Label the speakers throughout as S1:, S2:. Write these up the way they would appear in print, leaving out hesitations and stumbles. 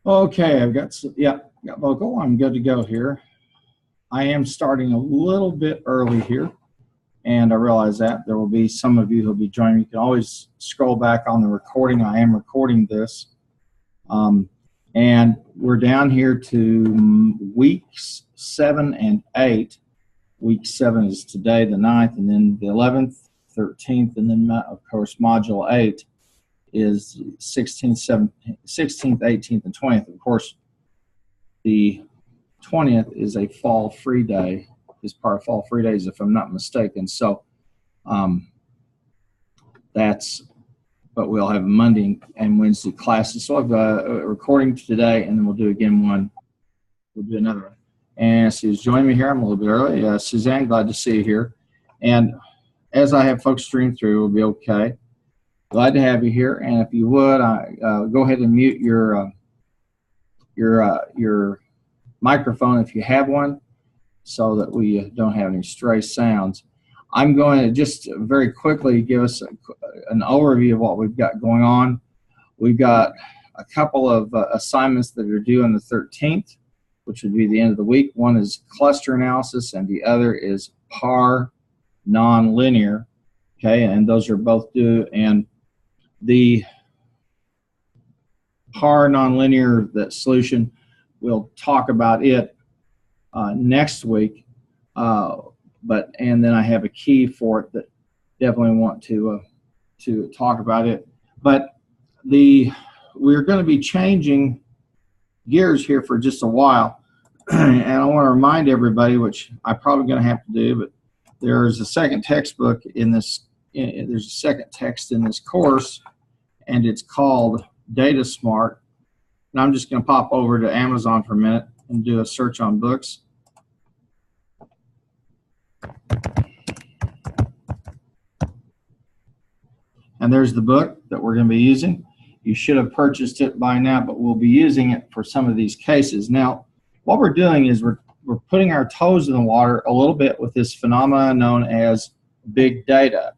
S1: Okay, got vocal. I'm good to go here. I am starting a little bit early here, and I realize that there will be some of you who'll be joining. You can always scroll back on the recording. I am recording this. And we're down here to weeks 7 and 8. Week 7 is today, the 9th, and then the 11th, 13th, and then, of course, Module 8 is 16th, 16th, 18th, and 20th. Of course, the 20th is a fall free day, is part of fall free days, if I'm not mistaken. So but we'll have Monday and Wednesday classes. So I've got a recording today, and then we'll do another one. And Sue's joining me here. I'm a little bit early. Suzanne, glad to see you here. And as I have folks stream through, we'll be okay. Glad to have you here. And if you would, go ahead and mute your microphone if you have one, so that we don't have any stray sounds. I'm going to just very quickly give us an overview of what we've got going on. We've got a couple of assignments that are due on the 13th, which would be the end of the week. One is cluster analysis, and the other is PAR nonlinear. Okay, and those are both due. And the PAR nonlinear, that solution, we'll talk about it next week. And then I have a key for it that definitely want to talk about it. But we're going to be changing gears here for just a while, and I want to remind everybody, which I'm probably going to have to do, but there's a second textbook in this. There's a second text in this course, and it's called Data Smart. And I'm just going to pop over to Amazon for a minute and do a search on books. And there's the book that we're going to be using. You should have purchased it by now, but we'll be using it for some of these cases. Now, what we're doing is we're putting our toes in the water a little bit with this phenomenon known as big data.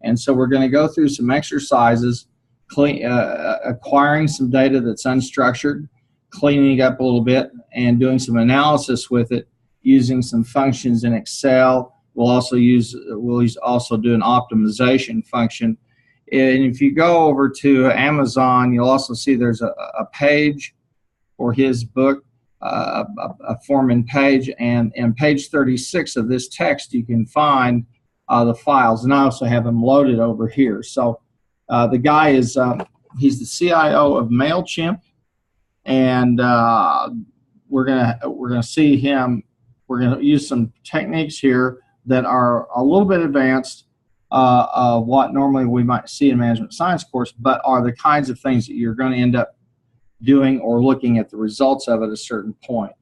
S1: And so we're going to go through some exercises, acquiring some data that's unstructured, cleaning it up a little bit, and doing some analysis with it using some functions in Excel. We'll also do an optimization function. And if you go over to Amazon, you'll also see there's a page for his book, a Foreman page, and in page 36 of this text, you can find the files. And I also have them loaded over here. So the guy is, he's the CIO of MailChimp, and we're gonna see him. We're gonna use some techniques here that are a little bit advanced of what normally we might see in a management science course, but are the kinds of things that you're going to end up doing or looking at the results of at a certain point.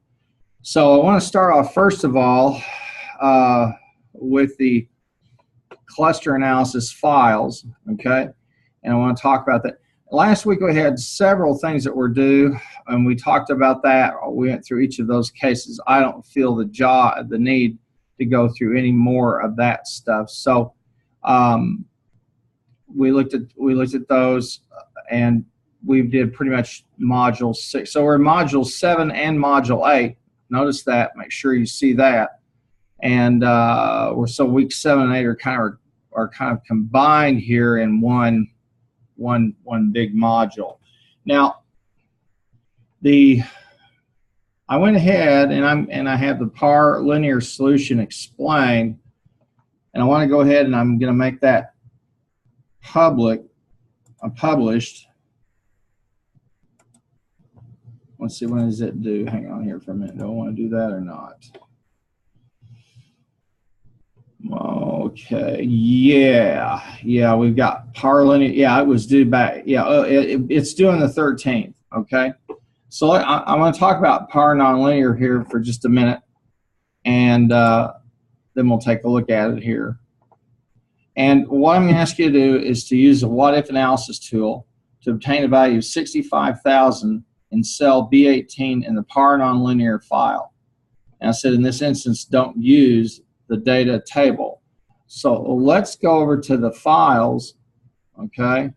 S1: So I want to start off first of all with the cluster analysis files, okay? And I want to talk about that. Last week we had several things that were due, and we talked about that. We went through each of those cases. I don't feel the need to go through any more of that stuff. So we looked at those, and we did pretty much module 6. So we're in module 7 and module 8. Notice that. Make sure you see that. And so weeks 7 and 8 are kind of combined here in one big module. Now, I went ahead and I have the PAR linear solution explained. And I want to go ahead and I'm going to make that published. Let's see, when does it due? Hang on here for a minute. Do I want to do that or not? Okay, yeah, we've got PAR linear. Yeah, it was due back. Yeah, it's due on the 13th. Okay, so I want to talk about PAR nonlinear here for just a minute, and then we'll take a look at it here. And what I'm going to ask you to do is to use a what-if analysis tool to obtain a value of 65,000 in cell B18 in the PAR nonlinear file. And I said in this instance, don't use the data table. So let's go over to the files, okay?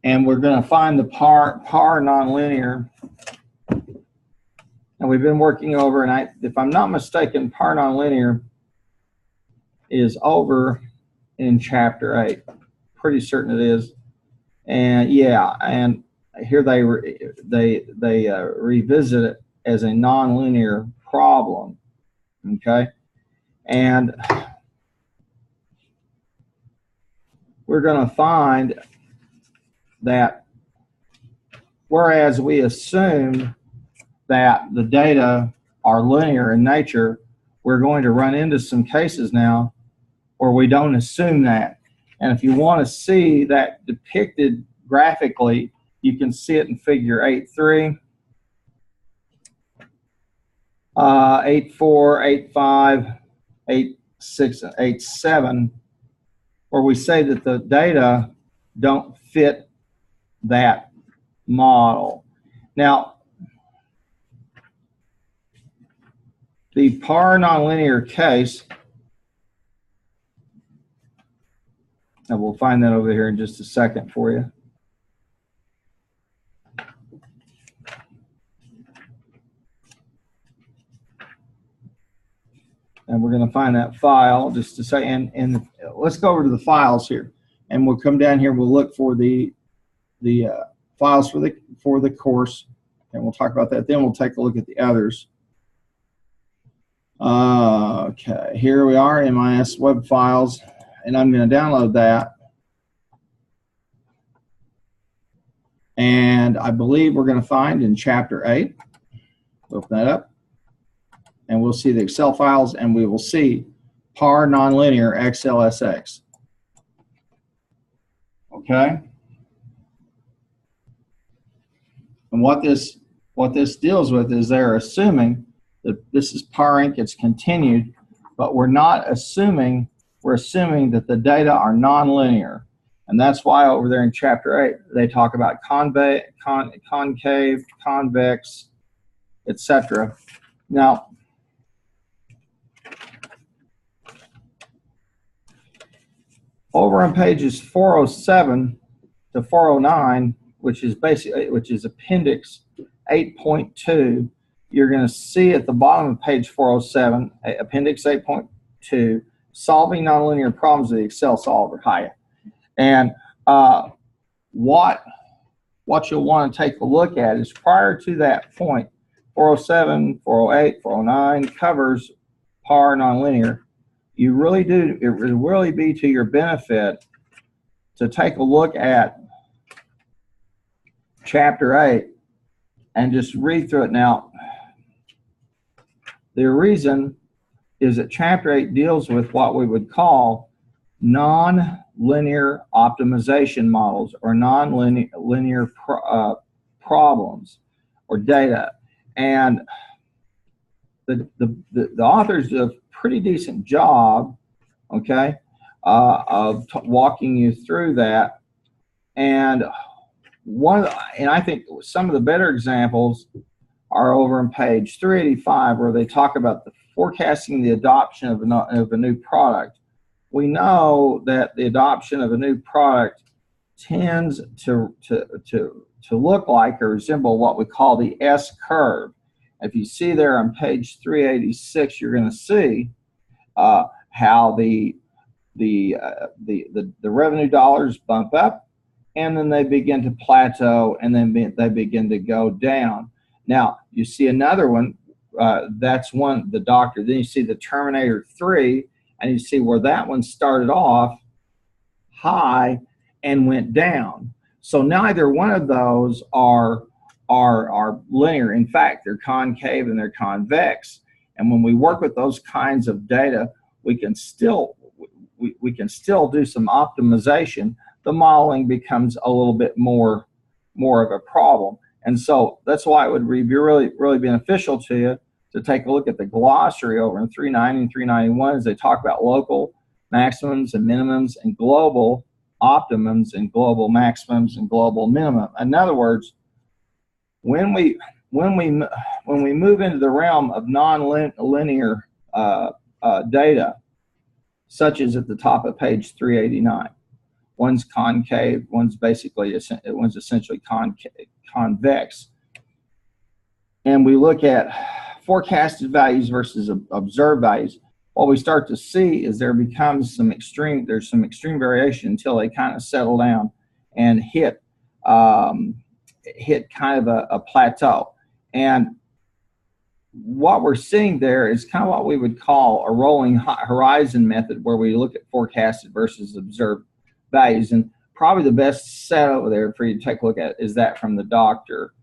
S1: and we're going to find the par nonlinear. And we've been working over, and if I'm not mistaken, par nonlinear is over in chapter 8. Pretty certain it is. And yeah, and here they revisit it as a nonlinear problem. Okay, and we're going to find that whereas we assume that the data are linear in nature, we're going to run into some cases now where we don't assume that. And if you want to see that depicted graphically, you can see it in figure 8.3, 8.4, 8.5, 8.6, and 8.7, where we say that the data don't fit that model. Now, the par nonlinear case, and we'll find that over here in just a second for you. And we're going to find that file just to say, and let's go over to the files here, and we'll come down here. We'll look for the files for the course, and we'll talk about that. Then we'll take a look at the others. Okay, here we are, MIS web files, and I'm going to download that. And I believe we're going to find in chapter 8. Open that up. And we'll see the Excel files, and we will see par nonlinear XLSX. Okay? And what this deals with is they're assuming that this is par inc, it's continued, but we're not assuming, we're assuming that the data are nonlinear. And that's why over there in chapter 8, they talk about concave, convex, etc. Now, over on pages 407 to 409, which is appendix 8.2, you're going to see at the bottom of page 407, appendix 8.2, solving nonlinear problems with the Excel solver. Hiya. And what you'll want to take a look at is prior to that point, 407, 408, 409 covers par nonlinear. You really do, it would really be to your benefit to take a look at chapter 8 and just read through it. Now, the reason is that chapter 8 deals with what we would call non-linear optimization models or non-linear problems or data. And the authors do a pretty decent job, okay, of walking you through that. And I think some of the better examples are over on page 385, where they talk about the forecasting the adoption of a new product. We know that the adoption of a new product tends to look like or resemble what we call the S curve. If you see there on page 386, you're going to see how the revenue dollars bump up, and then they begin to plateau, and then they begin to go down. Now, you see another one, that's one, the doctor. Then you see the Terminator 3, and you see where that one started off high and went down. So neither one of those are linear. In fact, they're concave and they're convex. And when we work with those kinds of data, we can still do some optimization. The modeling becomes a little bit more of a problem. And so that's why it would be really beneficial to you to take a look at the glossary over in 390 and 391 as they talk about local maximums and minimums and global optimums and global maximums and global minimum. In other words, when we move into the realm of non-linear data, such as at the top of page 389, One's concave, one's essentially convex. And we look at forecasted values versus observed values. What we start to see is there's some extreme variation until they kind of settle down and hit kind of a plateau. And what we're seeing there is kind of what we would call a rolling horizon method, where we look at forecasted versus observed values. And probably the best set over there for you to take a look at is that from the doctor.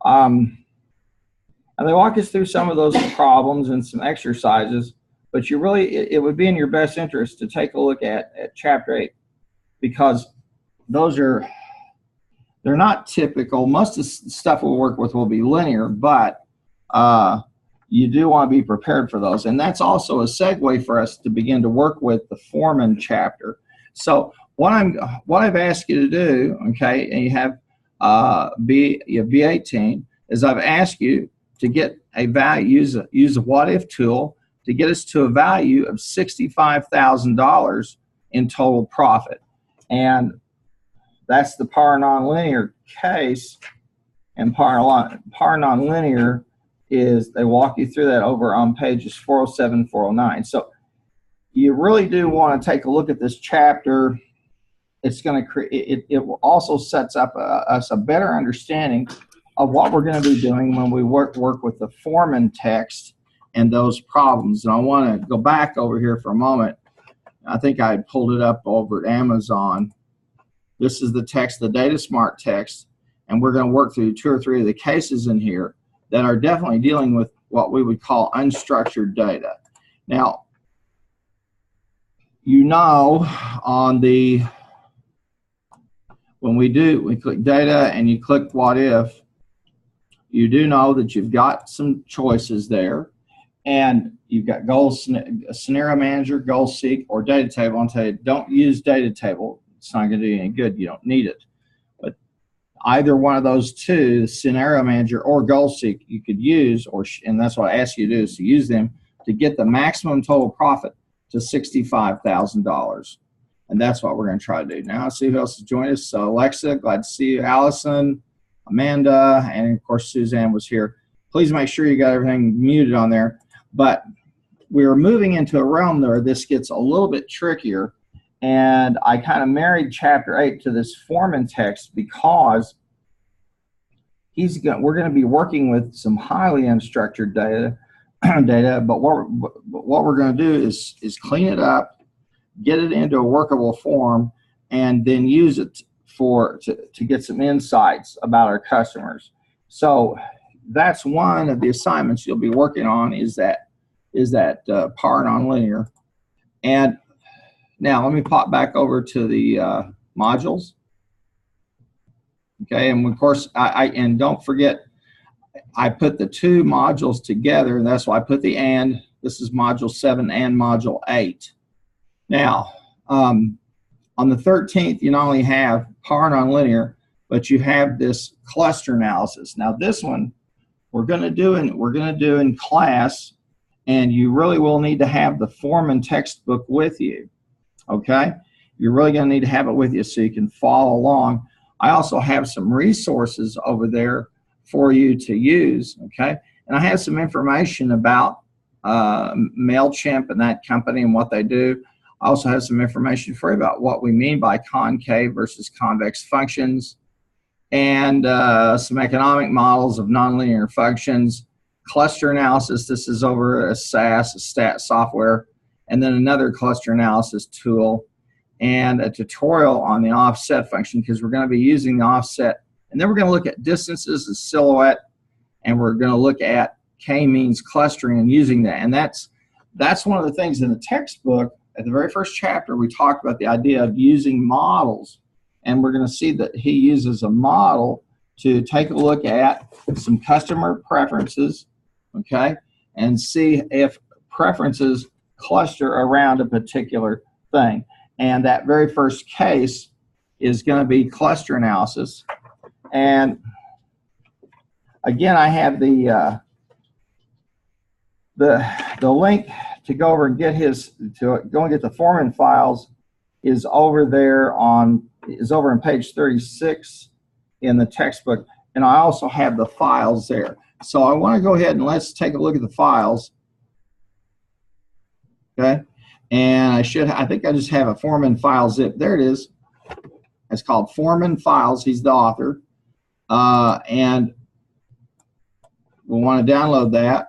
S1: And they walk us through some of those problems and some exercises, but it would be in your best interest to take a look at Chapter 8, because they're not typical. Most of the stuff we'll work with will be linear, but you do want to be prepared for those. And that's also a segue for us to begin to work with the foreman chapter. So what I've asked you to do, okay, and you have B18, is I've asked you to get a value, use a what if tool to get us to a value of $65,000 in total profit. And that's the power nonlinear case. And power nonlinear is, they walk you through that over on pages 407, 409. So you really do want to take a look at this chapter. It's going to create, it also sets up us a better understanding of what we're going to be doing when we work with the foreman text and those problems. And I want to go back over here for a moment. I think I had pulled it up over at Amazon. This is the text, the Data Smart text, and we're going to work through 2 or 3 of the cases in here that are definitely dealing with what we would call unstructured data. Now, you know, when we click data and you click what if, you do know that you've got some choices there, and you've got scenario manager, goal seek, or data table. I'll tell you, don't use data table. It's not going to do you any good. You don't need it. But either one of those two, the scenario manager or goal seek, you could use, and that's what I ask you to do, is to use them to get the maximum total profit to $65,000. And that's what we're going to try to do. Now, let's see who else has joined us. So, Alexa, glad to see you. Allison, Amanda, and of course, Suzanne was here. Please make sure you got everything muted on there. But we're moving into a realm there. This gets a little bit trickier. And I kind of married Chapter 8 to this foreman text because we're going to be working with some highly unstructured data. But what we're going to do is clean it up, get it into a workable form, and then use it to get some insights about our customers. So that's one of the assignments you'll be working on, is that power nonlinear. And now let me pop back over to the modules. Okay, and of course, and don't forget, I put the 2 modules together, and that's why I put the and. This is module 7 and module 8. Now, on the 13th, you not only have power nonlinear, but you have this cluster analysis. Now, this one we're going to do in class, and you really will need to have the foreman textbook with you. Okay, you're really going to need to have it with you so you can follow along. I also have some resources over there for you to use. Okay, and I have some information about MailChimp and that company and what they do. I also have some information for you about what we mean by concave versus convex functions, and some economic models of nonlinear functions, cluster analysis. This is over a SAS, a stat software, and then another cluster analysis tool, and a tutorial on the offset function, because we're going to be using the offset. And then we're going to look at distances and silhouette, and we're going to look at k-means clustering and using that. And that's one of the things in the textbook. At the very first chapter, we talked about the idea of using models, and we're going to see that he uses a model to take a look at some customer preferences, okay, and see if preferences cluster around a particular thing. And that very first case is going to be cluster analysis. And again, I have the link to go over and get to go and get the foreman files is over there on page 36 in the textbook, and I also have the files there. So I want to go ahead and let's take a look at the files. Okay, and I think I just have a Foreman file zip. There it is. It's called Foreman Files. He's the author, and we'll want to download that.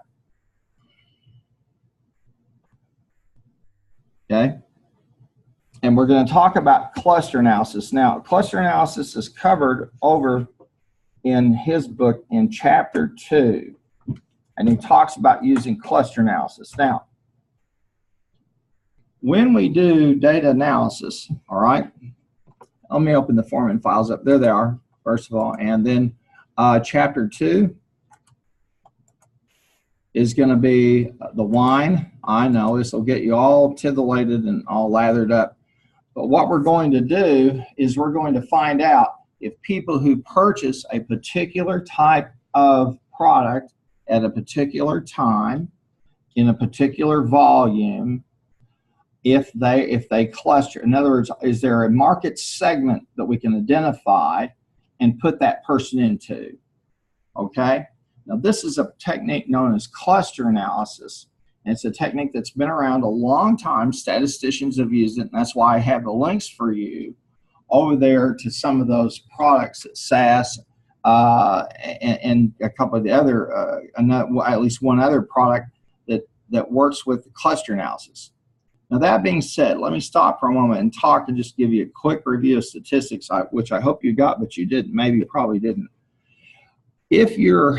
S1: Okay, and we're going to talk about cluster analysis. Now, cluster analysis is covered over in his book in chapter 2, and he talks about using cluster analysis. Now, when we do data analysis, all right, let me open the Foreman files up. There they are, first of all, and then chapter 2 is going to be the wine. I know this will get you all titillated and all lathered up. But what we're going to do is we're going to find out if people who purchase a particular type of product at a particular time in a particular volume, if they cluster. In other words, is there a market segment that we can identify and put that person into? Okay? Now, this is a technique known as cluster analysis. And it's a technique that's been around a long time. Statisticians have used it, and that's why I have the links for you over there to some of those products at SAS and a couple of the other, at least one other product that works with cluster analysis. Now, that being said, let me stop for a moment and talk and just give you a quick review of statistics, which I hope you got, but you didn't. Maybe you probably didn't. If you're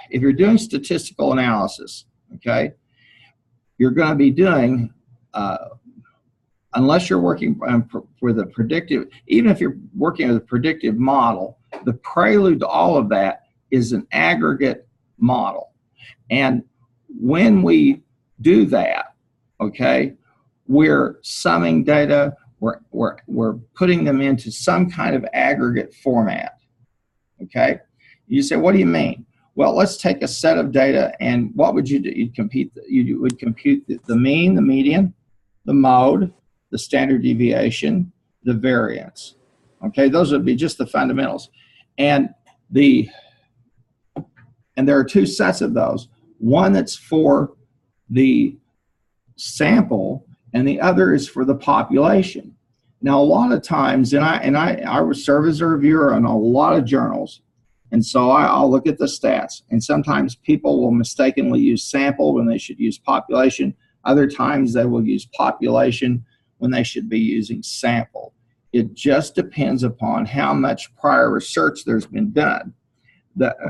S1: doing statistical analysis, okay, you're going to be doing, unless you're working with a predictive, even if you're working with a predictive model, the prelude to all of that is an aggregate model. And when we do that, okay, we're summing data, we're putting them into some kind of aggregate format, okay? You say, what do you mean? Well, let's take a set of data, and what would you do? You would compute the mean, the median, the mode, the standard deviation, the variance. Okay, those would be just the fundamentals. And there are two sets of those. One that's for the sample, and the other is for the population. Now, a lot of times, and I serve as a reviewer on a lot of journals, and so I'll look at the stats, and sometimes people will mistakenly use sample when they should use population. Other times they will use population when they should be using sample. It just depends upon how much prior research there's been done,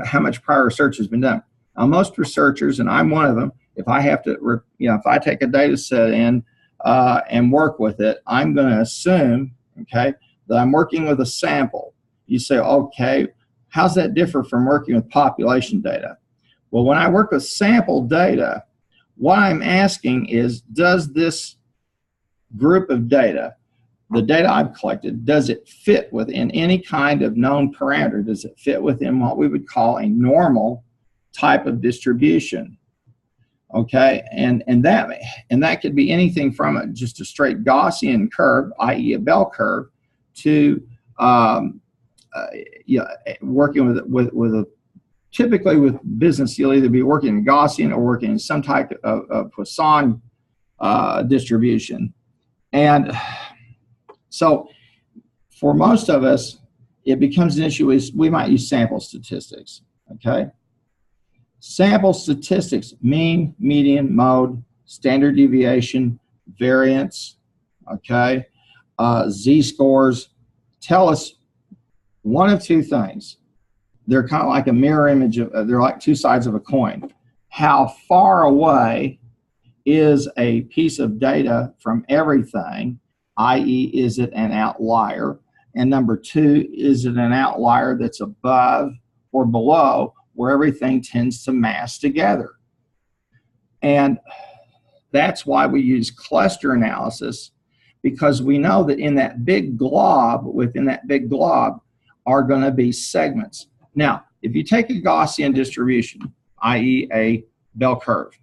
S1: how much prior research has been done. Now, most researchers, and I'm one of them, if I have to, if I take a data set in and work with it, I'm going to assume, okay, that I'm working with a sample. You say, okay, how's that differ from working with population data? Well, when I work with sample data, what I'm asking is, does this group of data, the data I've collected, does it fit within any kind of known parameter? Does it fit within what we would call a normal type of distribution? Okay, and that could be anything from just a straight Gaussian curve, i.e. a bell curve, to working with a typically with business, you'll either be working in Gaussian or working in some type of Poisson distribution. And so for most of us, it becomes an issue is we might use sample statistics, okay? Sample statistics, mean, median, mode, standard deviation, variance, okay? Z-scores tell us one of two things. They're kind of like a mirror image they're like two sides of a coin. How far away is a piece of data from everything, i.e. is it an outlier? And number two, is it an outlier that's above or below where everything tends to mass together? And that's why we use cluster analysis, because we know that in that big glob, within that big glob, are going to be segments. Now, if you take a Gaussian distribution, i.e. a bell curve,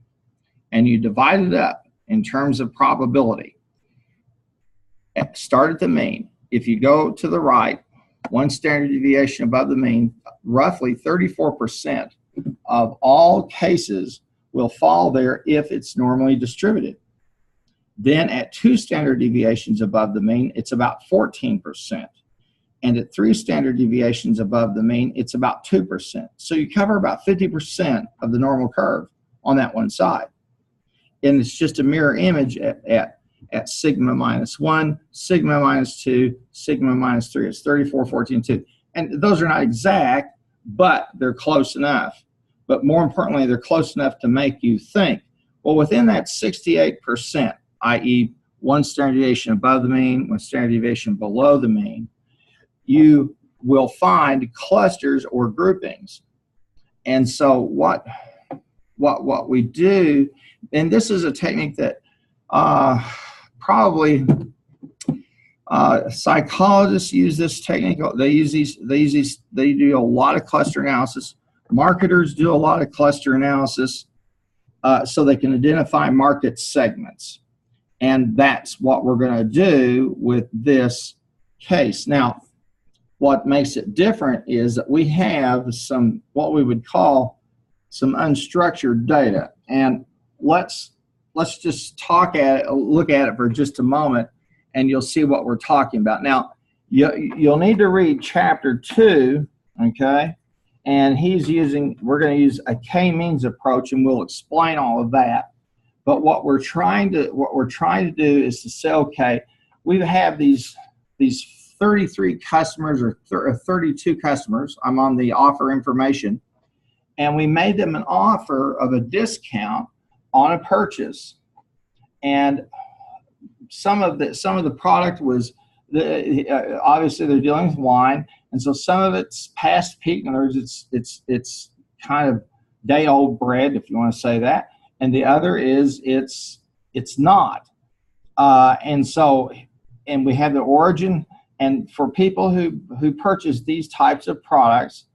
S1: and you divide it up in terms of probability, Start at the mean. If you go to the right, one standard deviation above the mean, roughly 34% of all cases will fall there if it's normally distributed. Then at 2 standard deviations above the mean, it's about 14%. And at 3 standard deviations above the mean, it's about 2%. So you cover about 50% of the normal curve on that one side. And it's just a mirror image at sigma minus 1, sigma minus 2, sigma minus 3. It's 34, 14, 2. And those are not exact, but they're close enough. But more importantly, they're close enough to make you think, well, within that 68%, i.e. 1 standard deviation above the mean, 1 standard deviation below the mean, you will find clusters or groupings. And so what we do, and this is a technique that probably psychologists use this technique. They do a lot of cluster analysis. Marketers do a lot of cluster analysis so they can identify market segments. And that's what we're going to do with this case. Now, what makes it different is that we have some, what we would call some unstructured data. And let's just look at it for just a moment, and you'll see what we're talking about. Now, you'll need to read chapter 2, okay? And we're going to use a k-means approach, and we'll explain all of that. But what we're trying to do is to say, okay, we have these 33 customers or 32 customers. I'm on the offer information, and we made them an offer of a discount on a purchase. And some of the product was obviously they're dealing with wine, and so some of it's past peak. In other words, it's kind of day old bread, if you want to say that, and the other is it's not. And we have the origin. And for people who purchase these types of products,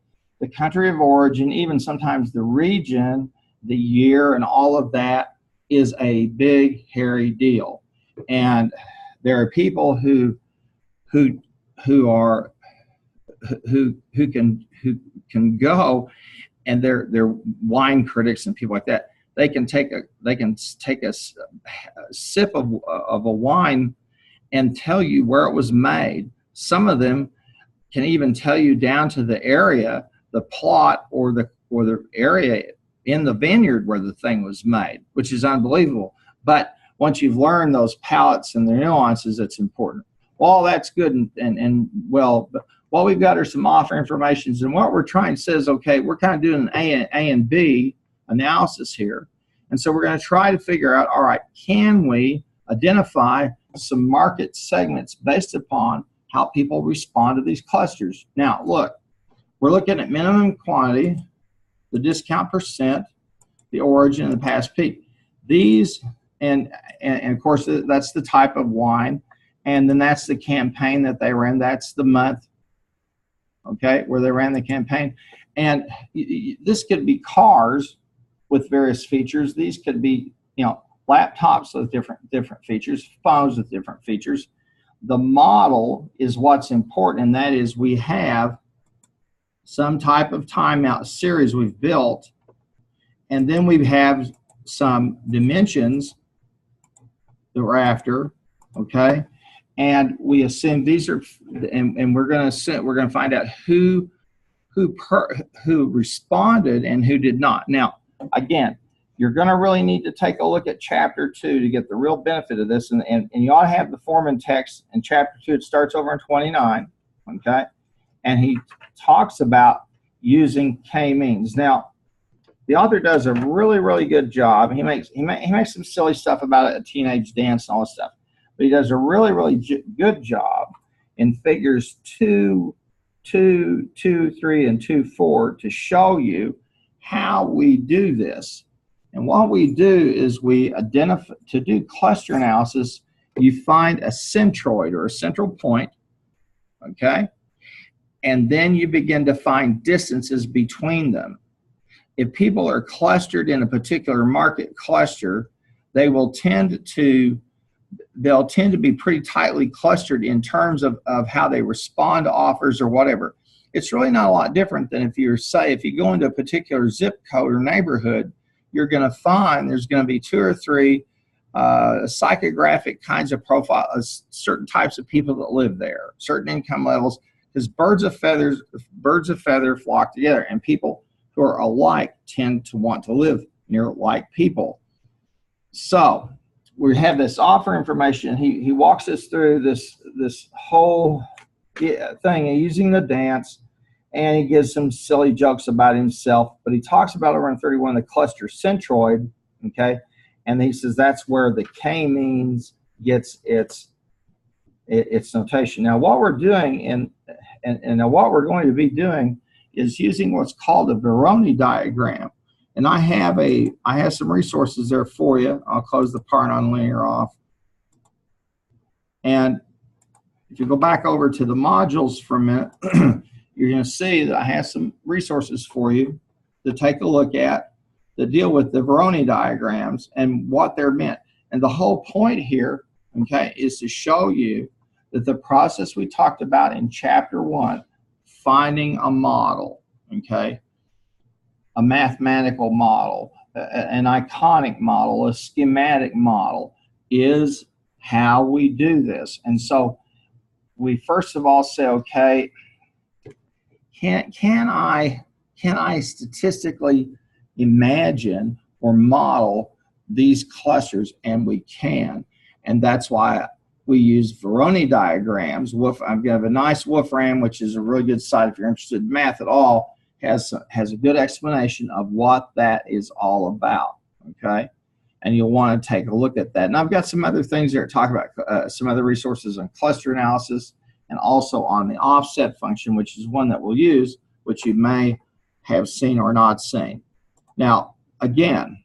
S1: the country of origin, even sometimes the region, the year, and all of that is a big, hairy deal. And there are people who can go, and they're wine critics and people like that. They can take a sip of a wine and tell you where it was made. Some of them can even tell you down to the area, the plot, or the area in the vineyard where the thing was made, which is unbelievable. But once you've learned those palates and the nuances, it's important. Well, that's good and well, but what we've got are some offer informations, and what we're trying to say is, okay, we're kind of doing an A and B analysis here. And so we're going to try to figure out, all right, can we identify some market segments based upon how people respond to these clusters? Now, look, we're looking at minimum quantity, the discount percent, the origin, and the past peak. These, and of course, that's the type of wine, and then that's the campaign that they ran. That's the month, okay, where they ran the campaign. And this could be cars with various features. These could be, laptops with different features, phones with different features. The model is what's important, and that is we have some type of timeout series we've built, and then we have some dimensions that we're after, okay? And we assume these are, and we're going to find out who responded and who did not. Now, again, you're going to really need to take a look at chapter 2 to get the real benefit of this. And you ought to have the foreman text in chapter 2. It starts over in 29, okay? And he talks about using k-means. Now, the author does a really, really good job. He makes some silly stuff about a teenage dance and all this stuff. But he does a really, really good job in figures 2, 2, 2, 3, and 2, 4 to show you how we do this. And what we do is we identify, to do cluster analysis, you find a centroid or a central point, okay? And then you begin to find distances between them. If people are clustered in a particular market cluster, they will tend to they'll tend to be pretty tightly clustered in terms of how they respond to offers or whatever. It's really not a lot different than if you go into a particular zip code or neighborhood, you're going to find there's going to be 2 or 3 psychographic kinds of profiles, certain types of people that live there, certain income levels, because birds of feather flock together, and people who are alike tend to want to live near like people. So we have this offer information. He walks us through this whole thing using the dance, and he gives some silly jokes about himself, but he talks about over in 31 the cluster centroid, okay, and he says that's where the k-means gets its notation. Now what we're doing and what we're going to be doing is using what's called a Voronoi diagram. And I have some resources there for you. I'll close the part on linear off. And if you go back over to the modules for a minute, you're going to see that I have some resources for you to take a look at that deal with the Voronoi diagrams and what they're meant. And the whole point here, okay, is to show you that the process we talked about in chapter 1, finding a model, okay, a mathematical model, an iconic model, a schematic model, is how we do this. And so we first of all say, okay, can I statistically imagine or model these clusters? And we can. And that's why we use Voronoi diagrams. I've got a nice Wolfram, which is a really good site if you're interested in math at all, has a good explanation of what that is all about, okay? And you'll want to take a look at that. And I've got some other things there to talk about, some other resources on cluster analysis and also on the offset function, which is one that we'll use, which you may have seen or not seen. Now, again,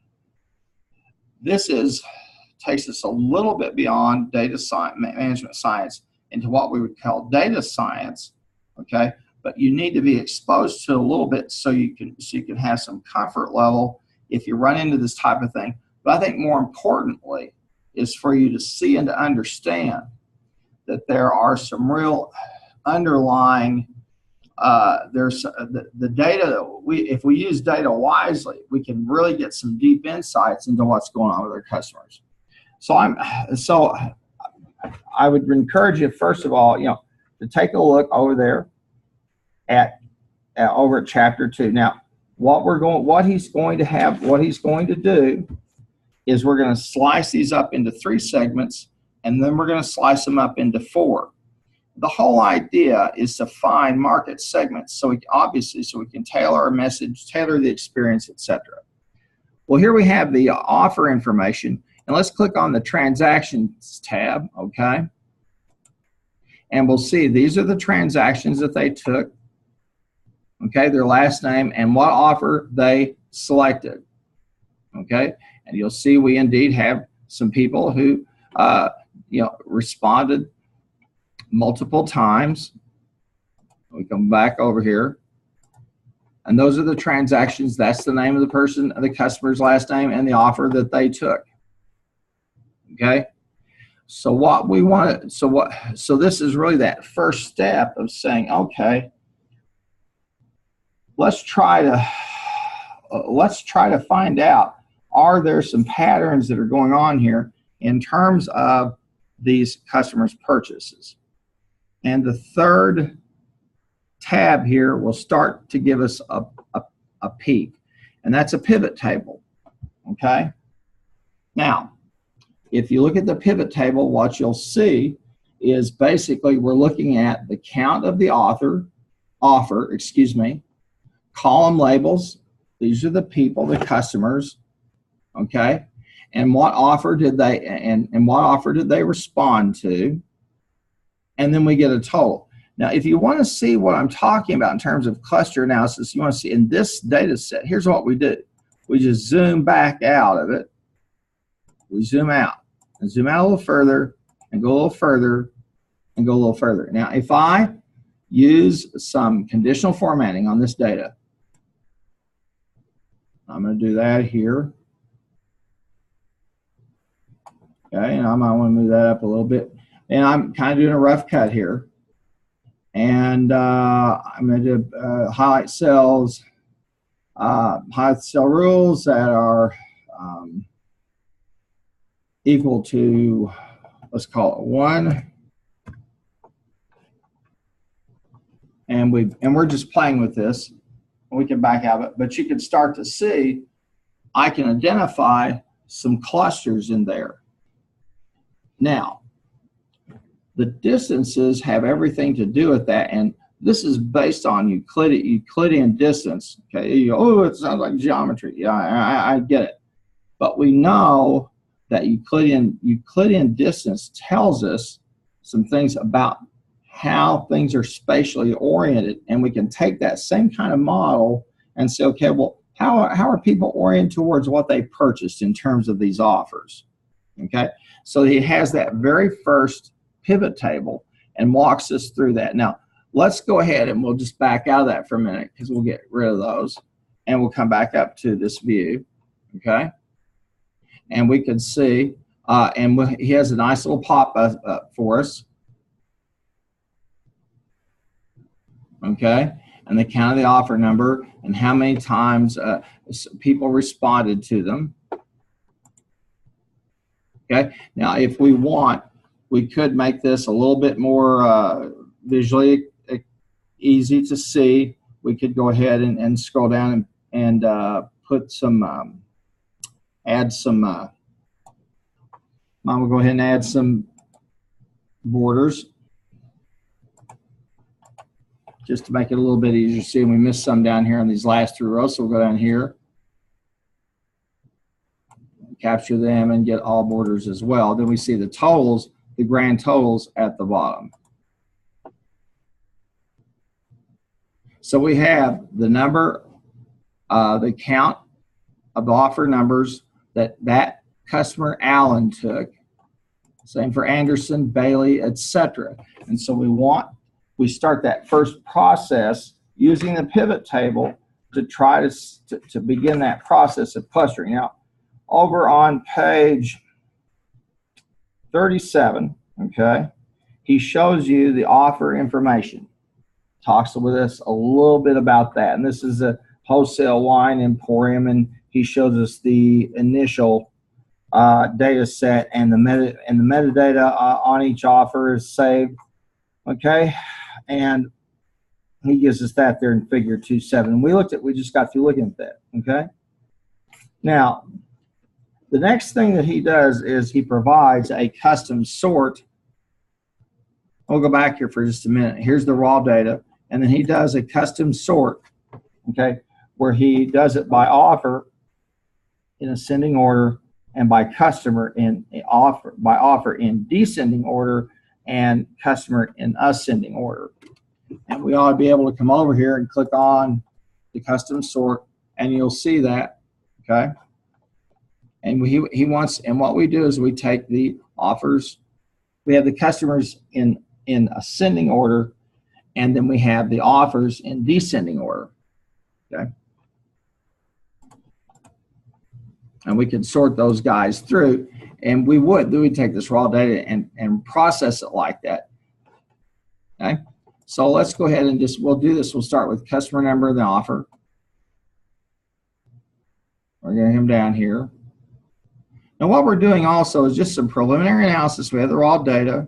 S1: this takes us a little bit beyond data science, management science, into what we would call data science, okay? But you need to be exposed to a little bit so you can have some comfort level if you run into this type of thing. But I think more importantly is for you to see and to understand that there are some real underlying there's the data if we use data wisely, we can really get some deep insights into what's going on with our customers. So I would encourage you, first of all, to take a look over there over at chapter 2. Now, what he's going to do is we're going to slice these up into 3 segments, and then we're going to slice them up into 4. The whole idea is to find market segments, so we can tailor our message, tailor the experience, etc. Well, here we have the offer information, and let's click on the transactions tab, okay? And we'll see these are the transactions that they took, okay, their last name and what offer they selected, okay? And you'll see we indeed have some people who responded multiple times. We come back over here, and those are the transactions. That's the name of the person, the customer's last name, and the offer that they took. Okay, so what we want, so this is really that first step of saying, okay, let's try to find out, are there some patterns that are going on here in terms of these customers' purchases? And the third tab here will start to give us a peek, and that's a pivot table, okay? Now, if you look at the pivot table, what you'll see is basically we're looking at the count of the offer, column labels, these are the people, the customers, okay? And what offer did they respond to? And then we get a total. Now, if you want to see what I'm talking about in terms of cluster analysis, you want to see in this data set, here's what we do. We just zoom back out of it. We zoom out and zoom out a little further and go a little further and go a little further. Now, if I use some conditional formatting on this data, I'm going to do that here. Okay, and I might want to move that up a little bit. And I'm kind of doing a rough cut here. And I'm going to highlight cells, highlight cell rules that are equal to, let's call it 1. And we're just playing with this. We can back out of it, but you can start to see I can identify some clusters in there. Now, the distances have everything to do with that, and this is based on Euclidean distance. Okay, you go, oh, it sounds like geometry. Yeah, I get it. But we know that Euclidean distance tells us some things about how things are spatially oriented, and we can take that same kind of model and say, okay, well, how are people oriented towards what they purchased in terms of these offers? Okay, so he has that very first pivot table and walks us through that. Now, let's go ahead and we'll just back out of that for a minute because we'll get rid of those, and we'll come back up to this view. Okay, and we can see, and he has a nice little pop up for us. Okay, and the count of the offer number and how many times people responded to them. Okay, now if we want, we could make this a little bit more visually easy to see. We could go ahead and scroll down and put some, add some, we'll go ahead and add some borders just to make it a little bit easier to see. And we missed some down here on these last 3 rows, so we'll go down here, capture them, and get all borders as well. Then we see the totals, the grand totals at the bottom. So we have the number, the count of the offer numbers that customer Allen took. Same for Anderson, Bailey, etc. And so we start that first process using the pivot table to try to begin that process of clustering. Now, over on page 37, okay, he shows you the offer information. Talks with us a little bit about that. And this is a wholesale wine emporium, and he shows us the initial data set, and the metadata on each offer is saved. Okay, and he gives us that there in figure 2.7. We just got through looking at that. Okay, now the next thing that he does is he provides a custom sort. We'll go back here for just a minute. Here's the raw data, and then he does a custom sort, okay, where he does it by offer in ascending order and by customer in offer in descending order and customer in ascending order. And we ought to be able to come over here and click on the custom sort, and you'll see that, okay? And he wants, and what we do is we take the offers, we have the customers in ascending order, and then we have the offers in descending order, okay? And we can sort those guys through, and we would take this raw data and process it like that, okay? So let's go ahead and we'll do this. We'll start with customer number and the offer. We're getting him down here. Now what we're doing also is just some preliminary analysis. We have the raw data,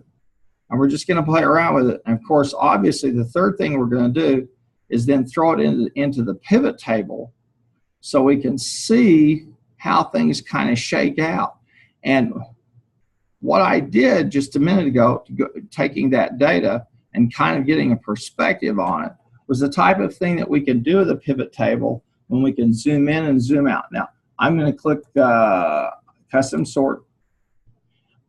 S1: and we're just going to play around with it. And of course, obviously, the third thing we're going to do is then throw it into the pivot table so we can see how things kind of shake out. And what I did just a minute ago, taking that data and kind of getting a perspective on it, was the type of thing that we can do with a pivot table when we can zoom in and zoom out. Now, I'm going to click custom sort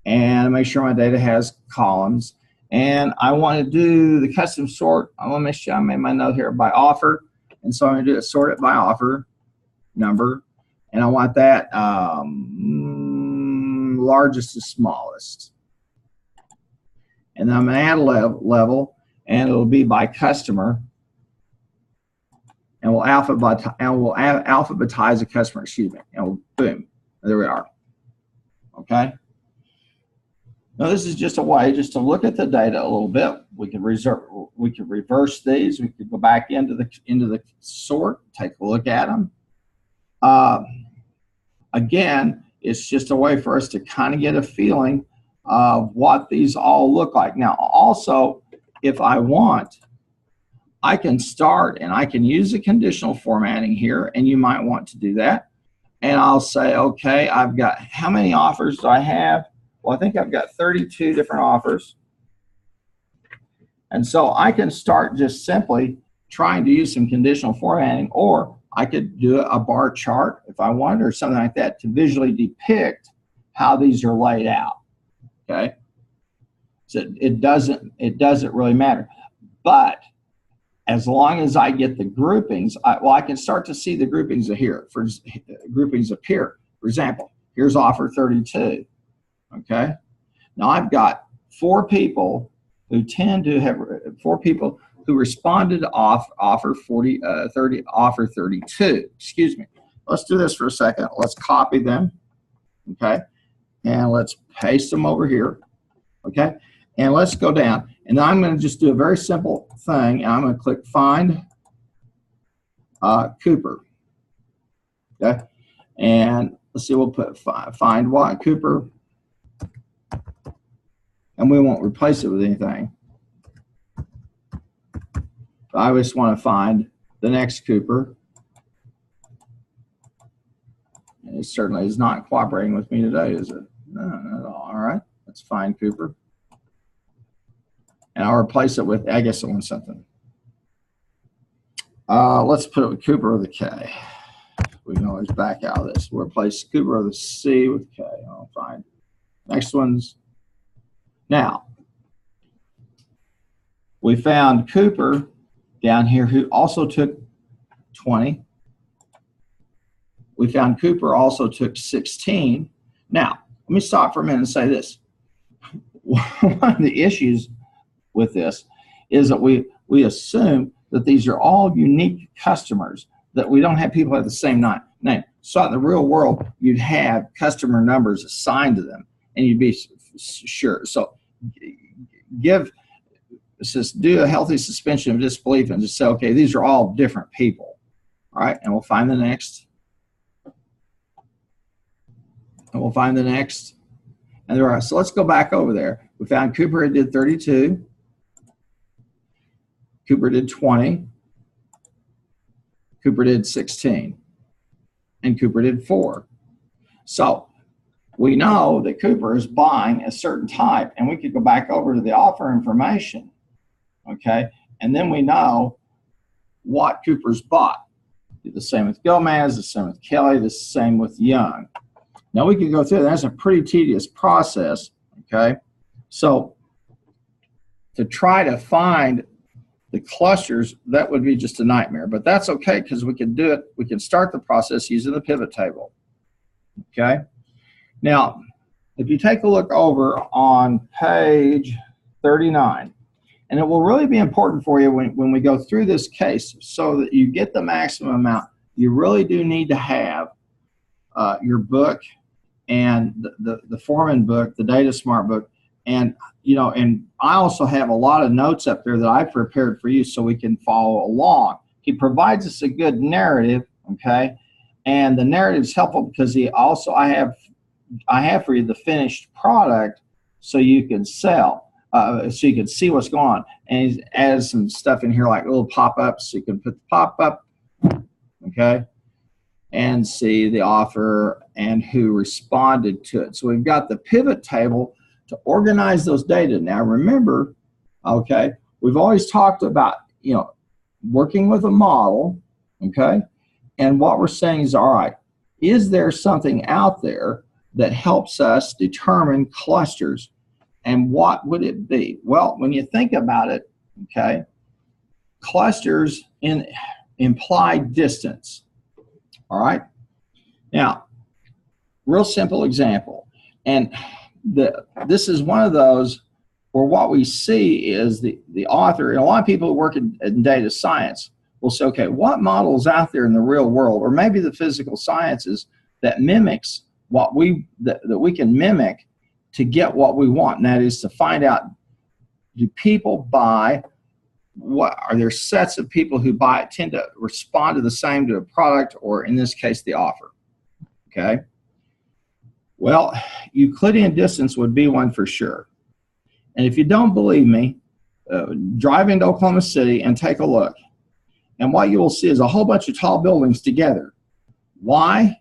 S1: and make sure my data has columns. And I want to do the custom sort. I want to make sure I made my note here by offer. And so I'm going to do it, sort it by offer number. And I want that largest to smallest. And then I'm going to add a level, and it'll be by customer. And we'll alphabetize the customer, excuse me. And we'll, boom, there we are. Okay. Now, this is just a way just to look at the data a little bit. We could reverse these. We could go back into the sort, take a look at them. Again, it's just a way for us to kind of get a feeling of what these all look like. Now, also, if I want, I can start and I can use the conditional formatting here, and you might want to do that. And I'll say, okay, I've got, how many offers do I have? Well, I think I've got 32 different offers. And so I can start just simply trying to use some conditional formatting, or I could do a bar chart if I wanted, or something like that, to visually depict how these are laid out. Okay, so it doesn't really matter. But as long as I get the groupings, I can start to see the groupings here. Groupings appear. For example, here's offer 32. Okay, now I've got four people who responded to offer 32. Excuse me. Let's do this for a second. Let's copy them. Okay, and let's paste them over here. Okay, and let's go down. And I'm going to just do a very simple thing. I'm going to click Find Cooper. Okay, and let's see. We'll put Find what Cooper. And we won't replace it with anything. I just want to find the next Cooper. And it certainly is not cooperating with me today, is it? No, not at all. All right, let's find Cooper. And I'll replace it with, I guess I want something. Let's put it with Cooper with a K. We can always back out of this. We'll replace Cooper with a C with K. I'll find. Next one's. Now, we found Cooper down here who also took 20. We found Cooper also took 16. Now, let me stop for a minute and say this. One of the issues with this is that we assume that these are all unique customers, that we don't have people have the same name. So in the real world, you'd have customer numbers assigned to them, and you'd be sure. So do a healthy suspension of disbelief and just say, okay, these are all different people. All right, and we'll find the next. And we'll find the next. And there are. So let's go back over there. We found Cooper did 32. Cooper did 20. Cooper did 16. And Cooper did 4. So we know that Cooper is buying a certain type, and we could go back over to the offer information, okay? And then we know what Cooper's bought. The same with Gomez, the same with Kelly, the same with Young. Now we can go through, that's a pretty tedious process, okay? So to try to find the clusters, that would be just a nightmare, but that's okay because we can do it, we can start the process using the pivot table, okay? Now, if you take a look over on page 39, and it will really be important for you when we go through this case so that you get the maximum amount, you really do need to have your book and the Foreman book, the Data Smart book, and and I also have a lot of notes up there that I prepared for you so we can follow along. He provides us a good narrative, okay, and the narrative is helpful because I have for you the finished product so you can sell, so you can see what's going on. And he's added some stuff in here like little pop-ups, so you can put the pop-up, okay, and see the offer and who responded to it. So we've got the pivot table to organize those data. Now remember, okay, we've always talked about, working with a model, okay, and what we're saying is, all right, is there something out there that helps us determine clusters, and what would it be? Well, when you think about it, okay, clusters imply distance, all right? Now, real simple example, and this is one of those where what we see is the author, and a lot of people who work in data science will say, okay, what model is out there in the real world, or maybe the physical sciences, that mimics what that we can mimic to get what we want, and that is to find out, do people buy, what are there sets of people who buy it tend to respond to the same to a product, or in this case the offer. Okay, well, Euclidean distance would be one for sure. And if you don't believe me, drive into Oklahoma City and take a look, and what you will see is a whole bunch of tall buildings together. Why?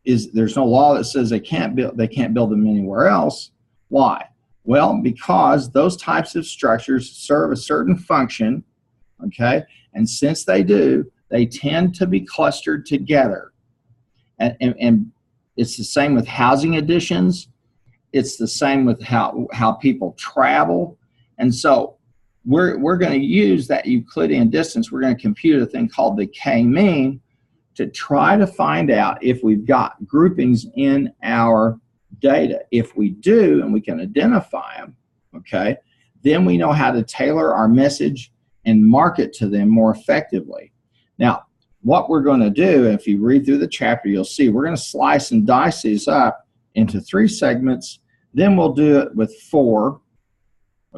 S1: Is there's no law that says they can't build them anywhere else. Why? Well, because those types of structures serve a certain function, okay? And since they do, they tend to be clustered together. And it's the same with housing additions. It's the same with how people travel. And so we're going to use that Euclidean distance. We're going to compute a thing called the K-mean to try to find out if we've got groupings in our data. If we do, and we can identify them, okay, then we know how to tailor our message and market to them more effectively. Now, what we're going to do, if you read through the chapter, you'll see we're going to slice and dice these up into 3 segments. Then we'll do it with 4,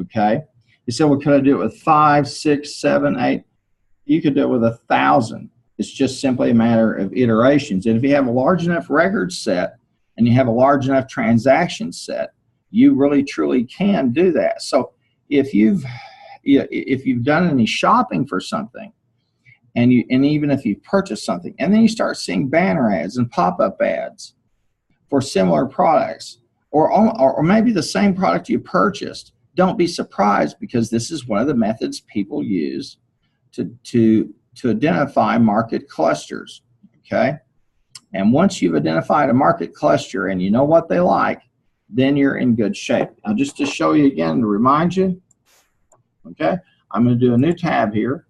S1: okay? You said, well, could I do it with 5, 6, 7, 8? You could do it with 1,000. It's just simply a matter of iterations. And if you have a large enough record set, and you have a large enough transaction set, you really truly can do that. So if you've done any shopping for something, and even if you've purchased something, and then you start seeing banner ads and pop-up ads for similar products, or maybe the same product you purchased, don't be surprised, because this is one of the methods people use to identify market clusters, okay? And once you've identified a market cluster and you know what they like, then you're in good shape. Now, just to show you again, to remind you, okay, I'm going to do a new tab here,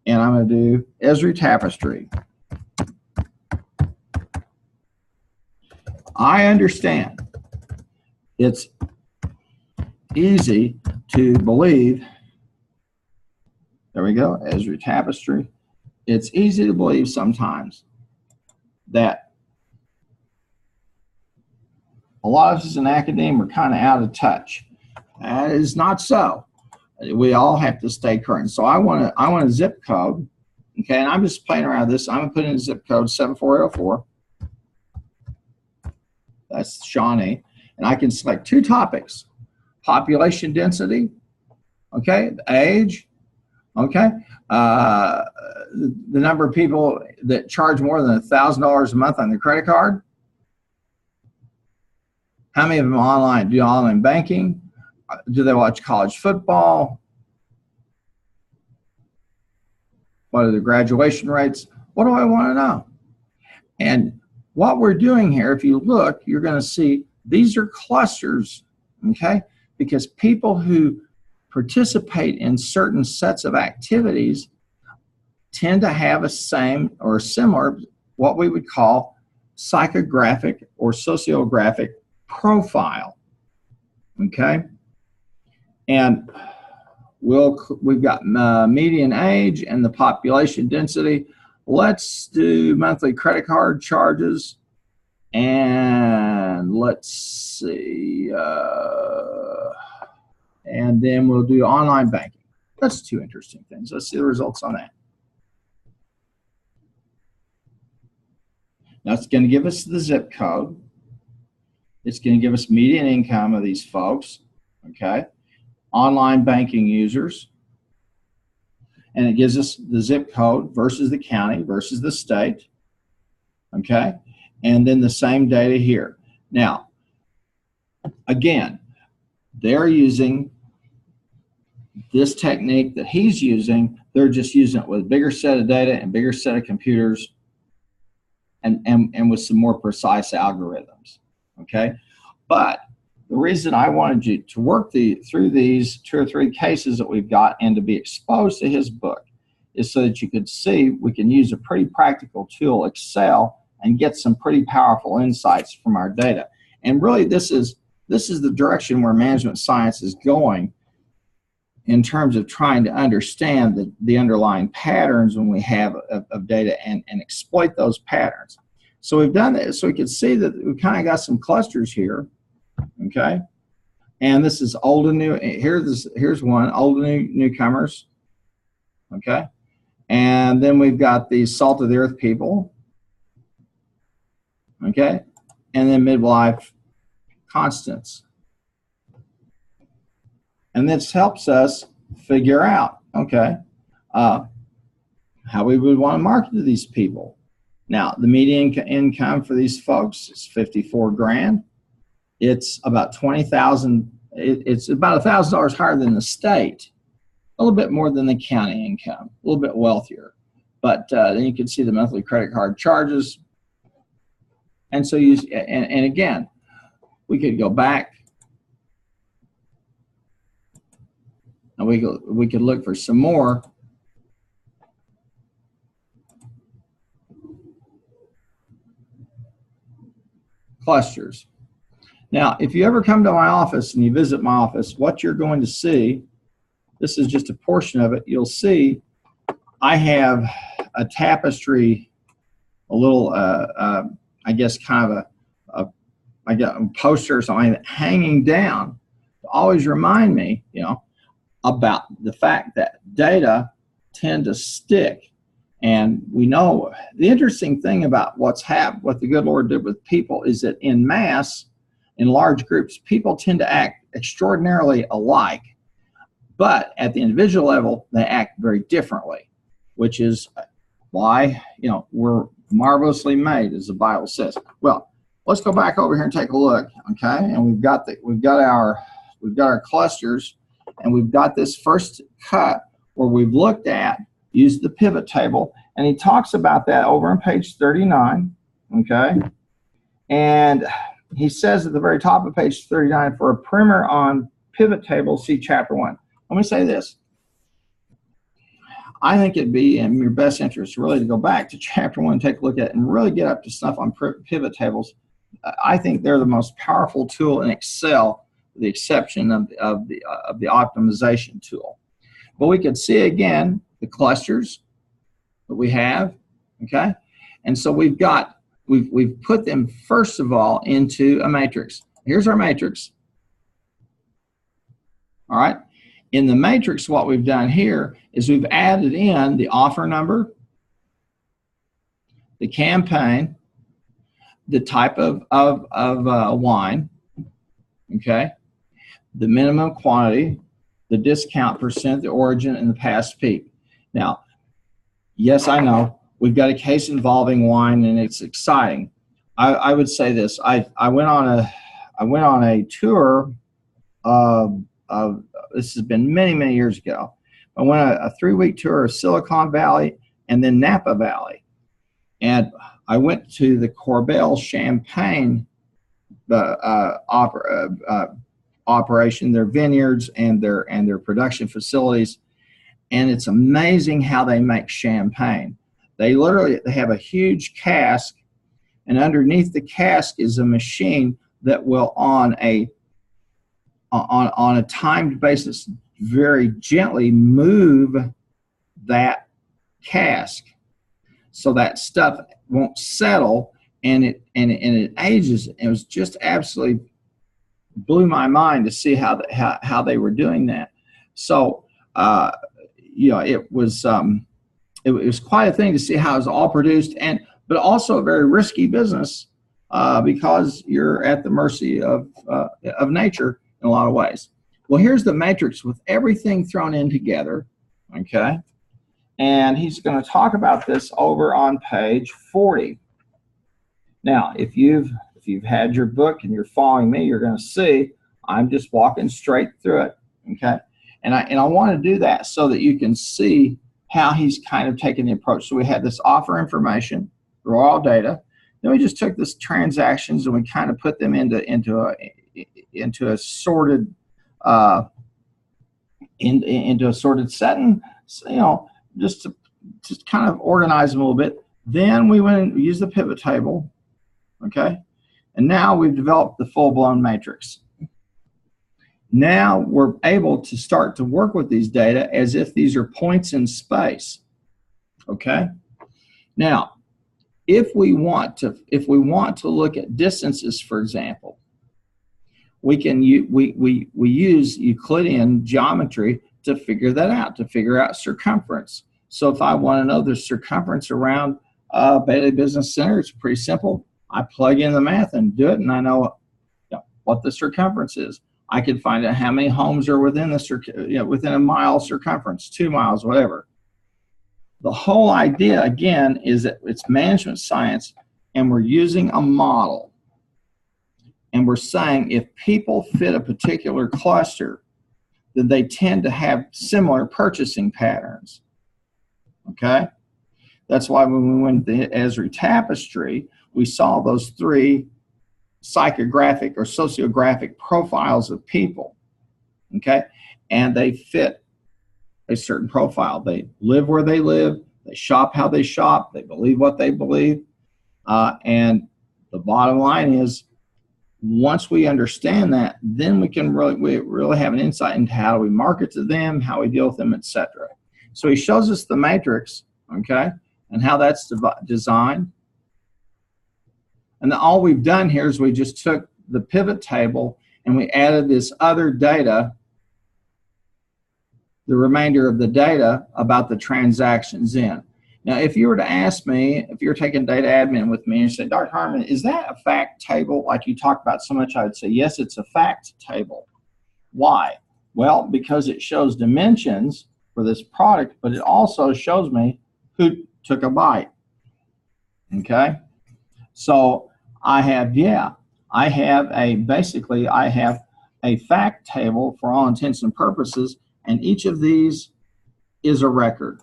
S1: and I'm going to do Esri Tapestry. I understand it's easy to believe, there we go, Esri Tapestry. It's easy to believe sometimes that a lot of us in academia are kind of out of touch. That is not so. We all have to stay current. So I want a zip code, okay, and I'm just playing around with this. I'm going to put in a zip code 74804. That's Shawnee. And I can select 2 topics: population density, okay, age, okay, the number of people that charge more than $1,000 a month on their credit card. How many of them online do online banking? Do they watch college football? What are the graduation rates? What do I want to know? And what we're doing here, if you look, you're going to see these are clusters, okay? Because people who participate in certain sets of activities tend to have a same or similar, what we would call psychographic or sociographic profile, okay? And we've got median age and the population density. Let's do monthly credit card charges, and let's see, and then we'll do online banking. That's 2 interesting things. Let's see the results on that. Now it's going to give us the zip code. It's going to give us median income of these folks, okay? Online banking users. And it gives us the zip code versus the county versus the state, okay? And then the same data here. Now, again, they're using this technique that he's using. They're just using it with a bigger set of data and bigger set of computers, and with some more precise algorithms, okay? But the reason I wanted you to work through these 2 or 3 cases that we've got and to be exposed to his book is so that you could see we can use a pretty practical tool, Excel, and get some pretty powerful insights from our data. And really, this is the direction where management science is going in terms of trying to understand the underlying patterns when we have of data and exploit those patterns. So we've done that. So we can see that we kind of got some clusters here. Okay, and this is old and new. Here's one, old and new newcomers. Okay, and then we've got the salt of the earth people. Okay, and then midlife constants. And this helps us figure out, okay, how we would want to market to these people. Now, the median income for these folks is 54 grand. It's about 20,000. It's about $1,000 higher than the state, a little bit more than the county income, a little bit wealthier. But then you can see the monthly credit card charges. And so and again, we could go back and we could look for some more. Clusters. Now, if you ever come to my office and you visit my office, what you're going to see, this is just a portion of it, you'll see I have a tapestry, a little, I guess kind of I got a poster or something hanging down to always remind me, you know, about the fact that data tend to stick. And we know the interesting thing about what the good Lord did with people is that in mass, in large groups, people tend to act extraordinarily alike, but at the individual level, they act very differently, which is why, you know, we're marvelously made, as the Bible says. Well, let's go back over here and take a look, okay? And we've got our clusters, and we've got this first cut where we've looked at, used the pivot table, and he talks about that over on page 39, okay? And he says at the very top of page 39, for a primer on pivot tables, see chapter 1. Let me say this. I think it'd be in your best interest really to go back to chapter 1 and take a look at it and really get up to snuff on pivot tables. I think they're the most powerful tool in Excel, with the exception of the optimization tool. But we could see again the clusters that we have, okay? And so we've put them first of all into a matrix. Here's our matrix. All right. In the matrix, what we've done here is we've added in the offer number, the campaign, the type of wine, okay, the minimum quantity, the discount percent, the origin, and the past peak. Now, yes, I know we've got a case involving wine, and it's exciting. I would say this: I went on a tour of this has been many years ago. I went a 3-week tour of Silicon Valley and then Napa Valley, and I went to the Corbel Champagne operation, their vineyards and their production facilities, and it's amazing how they make champagne. They have a huge cask, and underneath the cask is a machine that will on a timed basis very gently move that cask so that stuff won't settle, and it ages. It was just absolutely blew my mind to see how they were doing that. So you know, it was quite a thing to see how it was all produced, but also a very risky business because you're at the mercy of nature in a lot of ways. Well, here's the matrix with everything thrown in together, okay? And he's going to talk about this over on page 40. Now, if you've had your book and you're following me, you're going to see I'm just walking straight through it, okay? And I want to do that so that you can see how he's kind of taking the approach. So we had this offer information, raw data. Then we just took this transactions and we kind of put them into a sorted into a sorted setting, so, you know, just to kind of organize them a little bit. Then we went and used the pivot table, okay? And now we've developed the full-blown matrix. Now we're able to start to work with these data as if these are points in space, okay? Now, if we want to look at distances, for example, we use Euclidean geometry to figure that out, to figure out circumference. So if I want to know the circumference around Bailey Business Center, it's pretty simple. I plug in the math and do it, and I know what the circumference is. I can find out how many homes are within the within a mile circumference, 2 miles, whatever. The whole idea, again, is that it's management science, and we're using a model. And we're saying if people fit a particular cluster, then they tend to have similar purchasing patterns. Okay? That's why when we went to the Esri Tapestry, we saw those 3 psychographic or sociographic profiles of people. Okay? And they fit a certain profile. They live where they live, they shop how they shop, they believe what they believe. And the bottom line is, once we understand that, then we can really have an insight into how do we market to them, how we deal with them, etc. So he shows us the matrix, okay, and how that's designed. And then all we've done here is we just took the pivot table and we added this other data, the remainder of the data about the transactions in. Now, if you were to ask me, if you're taking data admin with me and you say, Dr. Harmon, is that a fact table like you talk about so much? I would say, yes, it's a fact table. Why? Well, because it shows dimensions for this product, but it also shows me who took a bite. Okay? So I have a fact table for all intents and purposes, and each of these is a record.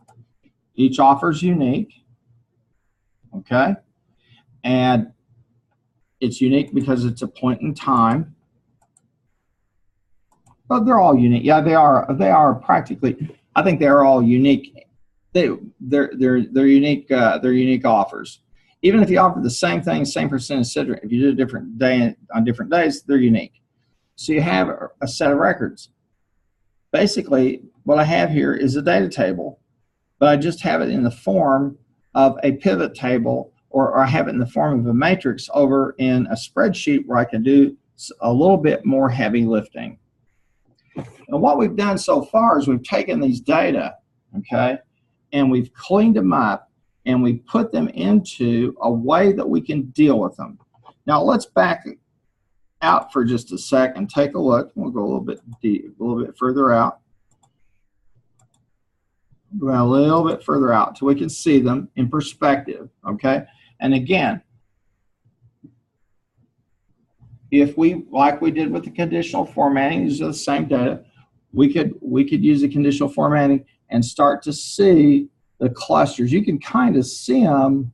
S1: Each offer is unique, okay? And it's unique because it's a point in time. But they're all unique. Yeah, they are practically, I think they're all unique. They're unique, they're unique offers. Even if you offer the same thing, same percentage, etc., if you do a different day on different days, they're unique. So you have a set of records. Basically, what I have here is a data table, but I just have it in the form of a pivot table, or I have it in the form of a matrix over in a spreadsheet where I can do a little bit more heavy lifting. And what we've done so far is we've taken these data, okay, and we've cleaned them up and we put them into a way that we can deal with them. Now let's back out for just a second. Take a look. We'll go a little bit deep, a little bit further out. Go a little bit further out so we can see them in perspective, okay? And again, if we, like we did with the conditional formatting, these are the same data, we could use the conditional formatting and start to see the clusters. You can kind of see them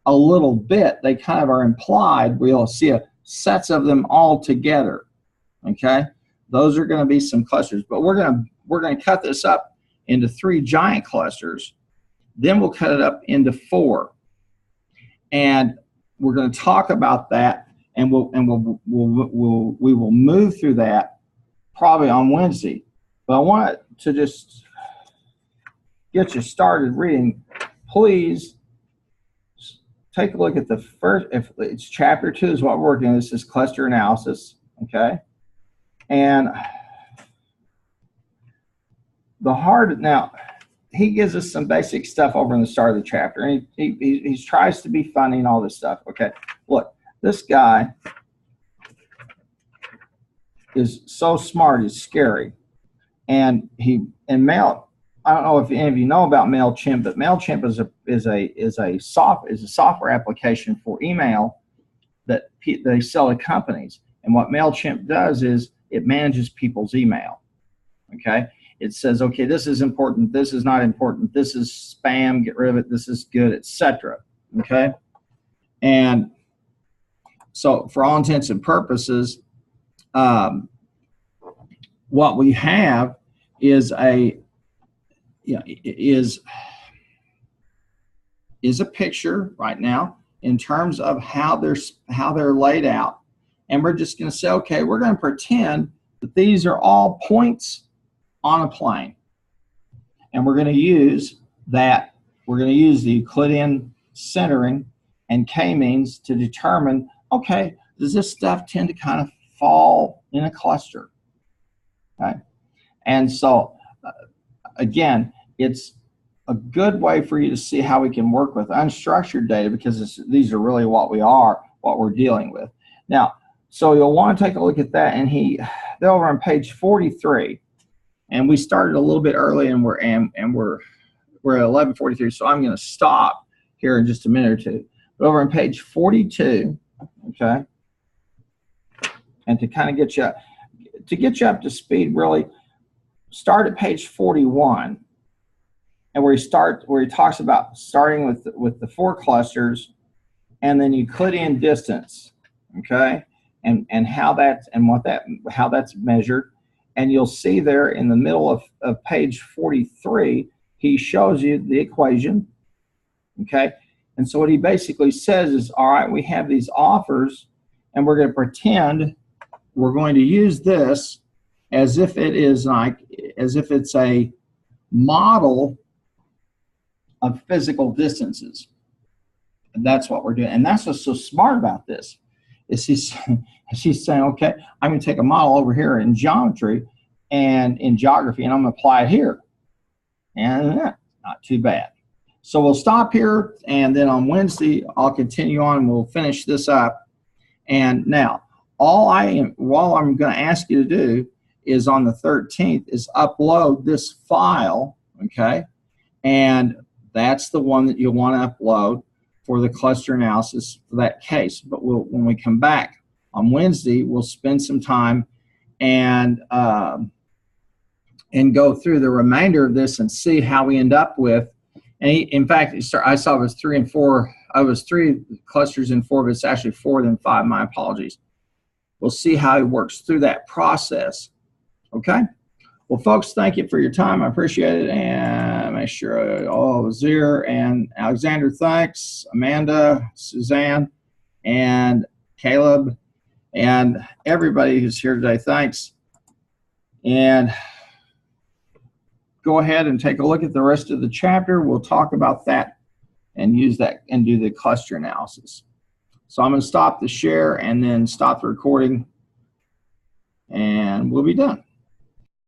S1: a little bit. They kind of are implied. We'll see sets of them all together, okay? Those are going to be some clusters, but we're going to cut this up into 3 giant clusters. Then we'll cut it up into 4, and we're going to talk about that, and we will move through that probably on Wednesday. But I want to just get you started reading. Please take a look at the first. If it's chapter 2 is what we're working on. This is cluster analysis, okay? And now he gives us some basic stuff over in the start of the chapter, and he tries to be funny and all this stuff. Okay, look, this guy is so smart, he's scary, and Mail. I don't know if any of you know about MailChimp, but MailChimp is a software application for email that they sell to companies. And what MailChimp does is it manages people's email. Okay. It says, okay, this is important, this is not important, this is spam, get rid of it, this is good, etc. Okay? And so for all intents and purposes, what we have is a picture right now in terms of how they're laid out. And we're just going to say, okay, we're going to pretend that these are all points on a plane, and we're going to use the Euclidean centering and k-means to determine, okay, does this stuff tend to kind of all in a cluster. Okay? And so, again, it's a good way for you to see how we can work with unstructured data, because these are really what we're dealing with. Now, so you'll want to take a look at that, and they're over on page 43, and we started a little bit early, and we're at 11:43, so I'm going to stop here in just a minute or two. But over on page 42, okay, and to kind of get you up to speed, really start at page 41, and where he talks about starting with the 4 clusters, and then Euclidean distance, okay, and how that's measured. And you'll see there in the middle of page 43, he shows you the equation, okay. And so what he basically says is, all right, we have these offers, and we're going to pretend we're going to use this as if it's a model of physical distances. And that's what we're doing. And that's what's so smart about this, is he's saying, okay, I'm going to take a model over here in geometry and in geography, and I'm going to apply it here. And not too bad. So we'll stop here, and then on Wednesday I'll continue on and we'll finish this up. And now, all I'm going to ask you to do is on the 13th is upload this file, okay? And that's the one that you'll want to upload for the cluster analysis for that case. But when we come back on Wednesday, we'll spend some time and go through the remainder of this and see how we end up with. And in fact, I saw it was 3 and 4. I was 3 clusters in 4, but it's actually 4 then 5. My apologies. We'll see how he works through that process. Okay. Well, folks, thank you for your time. I appreciate it. And make sure all was here. And Alexander, thanks. Amanda, Suzanne, and Caleb, and everybody who's here today, thanks. And go ahead and take a look at the rest of the chapter. We'll talk about that and use that and do the cluster analysis. So I'm going to stop the share and then stop the recording, and we'll be done.